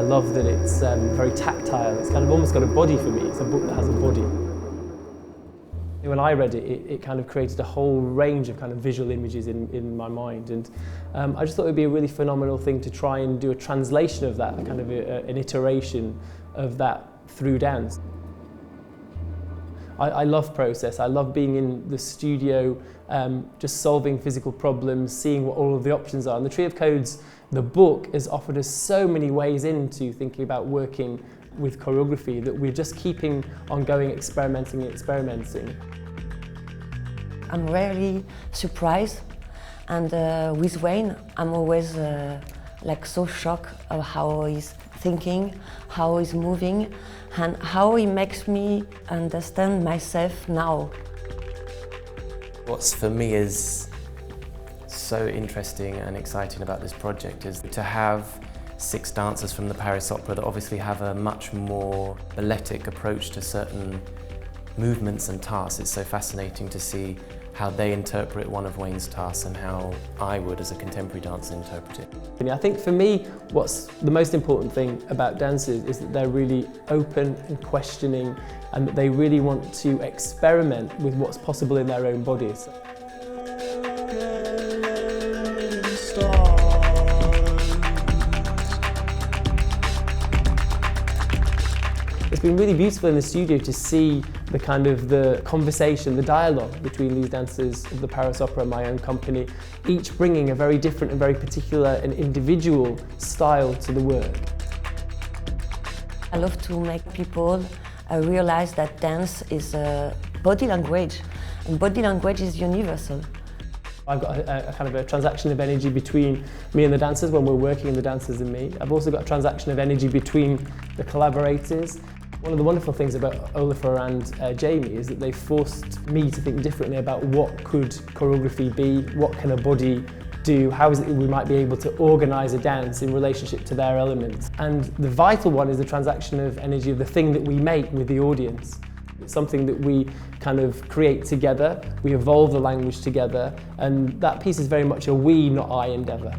I love that it's very tactile. It's kind of almost got a body for me. It's a book that has a body. When I read it, it kind of created a whole range of kind of visual images in my mind, and I just thought it would be a really phenomenal thing to try and do a translation of that, kind of an iteration of that through dance. I love process. I love being in the studio, just solving physical problems, seeing what all of the options are. And the Tree of Codes, the book, has offered us so many ways into thinking about working with choreography that we're just keeping on going, experimenting and experimenting. I'm really surprised, and with Wayne, I'm always like so shocked of how he's thinking, how he's moving, and how he makes me understand myself now. What's for me is so interesting and exciting about this project is to have 6 dancers from the Paris Opera that obviously have a much more balletic approach to certain movements and tasks. It's so fascinating to see how they interpret one of Wayne's tasks and how I would as a contemporary dancer interpret it. I think for me, what's the most important thing about dancers is that they're really open and questioning, and that they really want to experiment with what's possible in their own bodies. It's been really beautiful in the studio to see the kind of the conversation, the dialogue between these dancers of the Paris Opera and my own company, each bringing a very different and very particular and individual style to the work. I love to make people realize that dance is body language, and body language is universal. I've got a kind of a transaction of energy between me and the dancers when we're working, and the dancers and me. I've also got a transaction of energy between the collaborators. One of the wonderful things about Olafur and Jamie is that they forced me to think differently about what could choreography be, what can a body do, how is it that we might be able to organise a dance in relationship to their elements. And the vital one is the transaction of energy of the thing that we make with the audience. It's something that we kind of create together, we evolve the language together, and that piece is very much a we, not I endeavour.